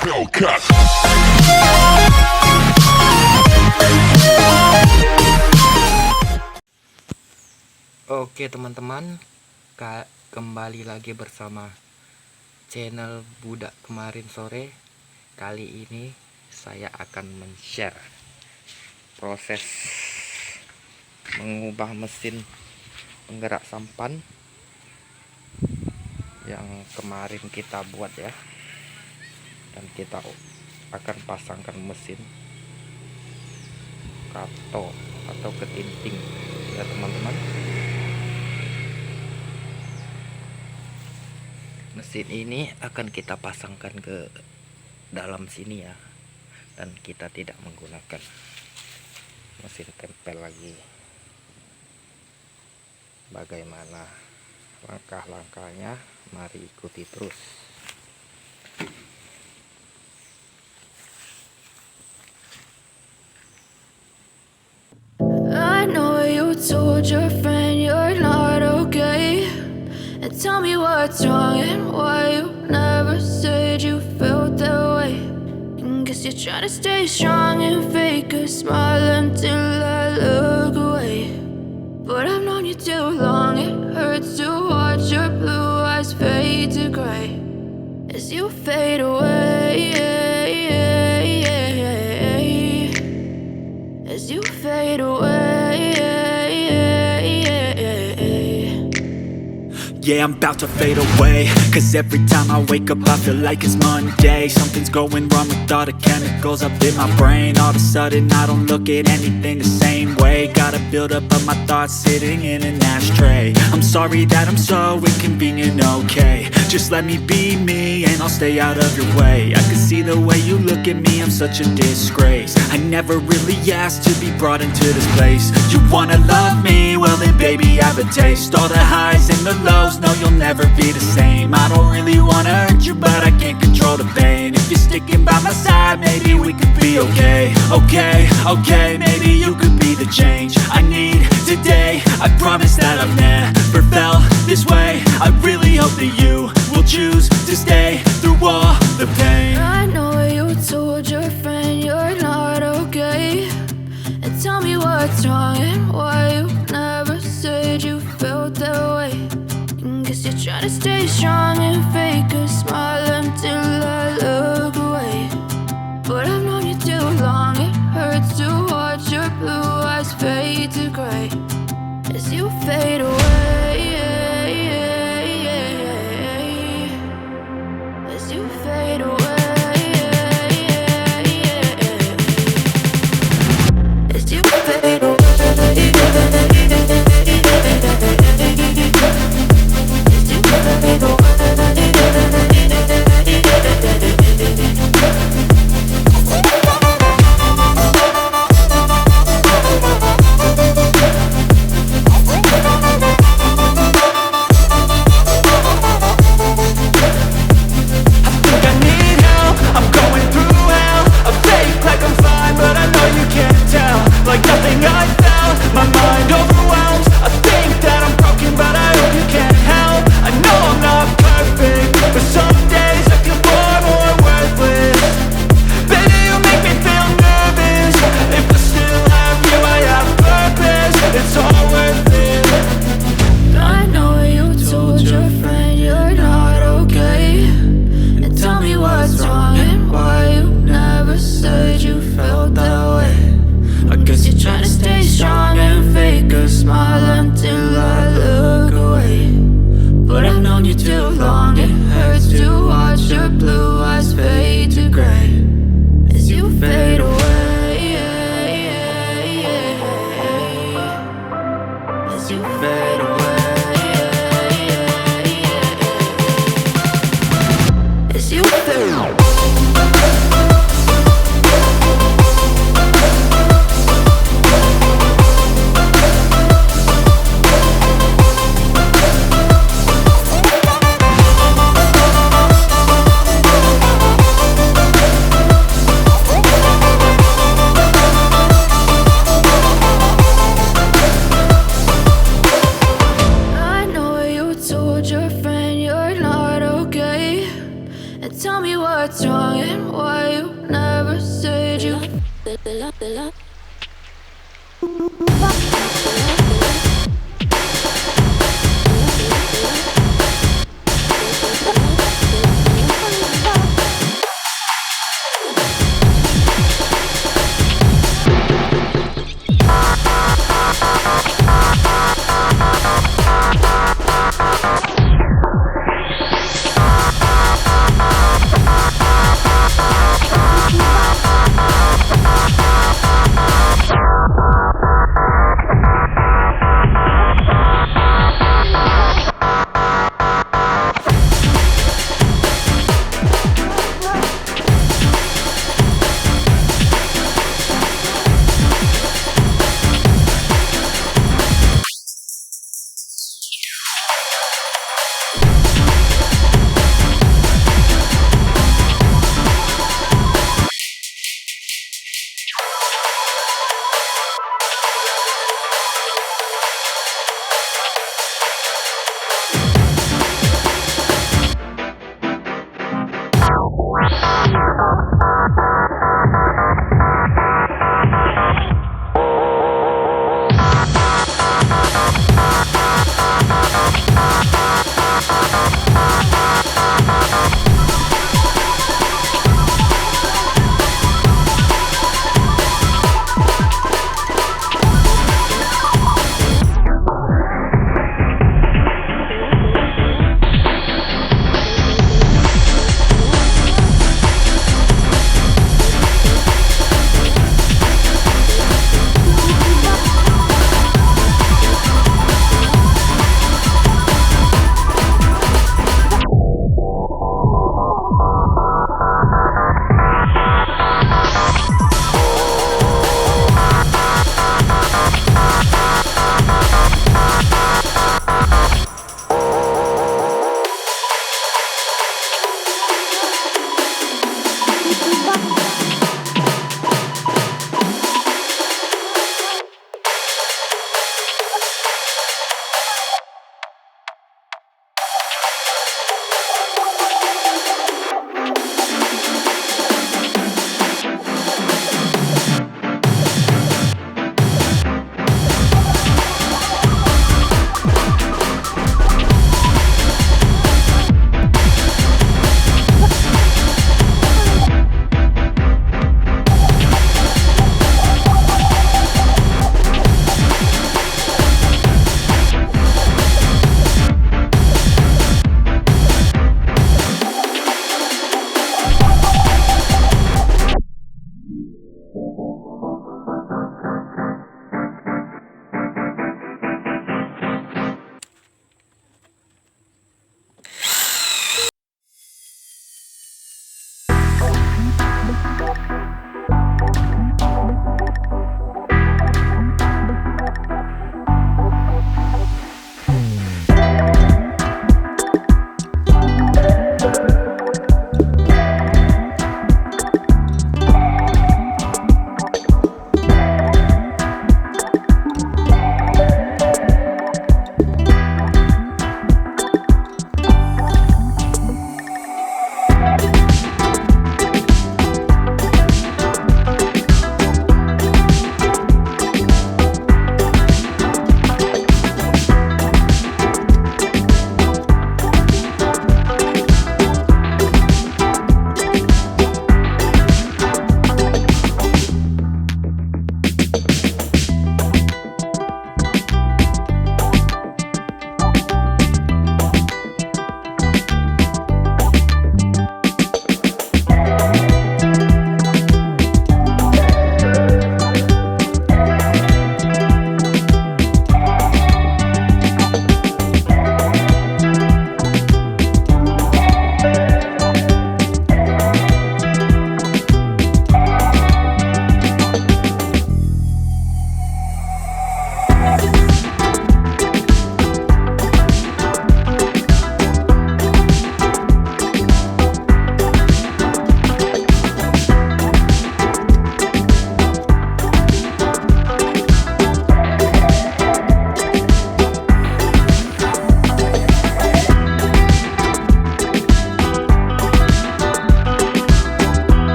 Oke teman-teman, kembali lagi bersama channel Budak Kemarin Sore. Kali ini saya akan men-share proses mengubah mesin penggerak sampan yang kemarin kita buat ya, dan kita akan pasangkan mesin kato atau ketinting ya teman-teman. Mesin ini akan kita pasangkan ke dalam sini ya, dan kita tidak menggunakan mesin tempel lagi. Bagaimana langkah-langkahnya? Mari ikuti terus. I know you told your friend you're not okay, and tell me what's wrong and why you never said you felt that way. And guess you're trying to stay strong and fake a smile until I look away. But I've known you too long, it hurts to watch your blue eyes fade to gray as you fade away, as you fade away. Yeah, I'm about to fade away, cause every time I wake up I feel like it's Monday. Something's going wrong with all the chemicals up in my brain. All of a sudden I don't look at anything the same way. Gotta build up of my thoughts sitting in an ashtray. I'm sorry that I'm so inconvenient, okay. Just let me be me and I'll stay out of your way. I can see the way you look at me, I'm such a disgrace. I never really asked to be brought into this place. You wanna love me? Well then baby I have a taste. All the highs and the lows, no you'll never be the same. I don't really wanna hurt you but I can't control the pain. If you're sticking by my side maybe we could be okay. Okay, maybe you could be the change I need today. I promise that I've never felt this way. I really hope that you will choose to stay through all the pain. I know you told your friend you're not okay, and tell me what's wrong and why you never said you felt that way. And guess you're trying to stay strong and fake a smile until I look away. But I've known you too long, it hurts to watch your blue eyes fade to gray as you fade away, as you fade away, as you fade away. what's wrong and why you never said you.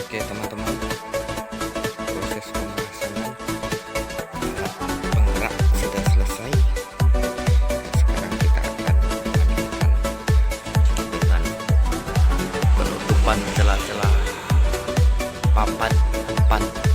Oke teman-teman, proses pemasangan penggerak sudah selesai. Sekarang kita akan lanjutkan dengan penutupan celah-celah papan umpan.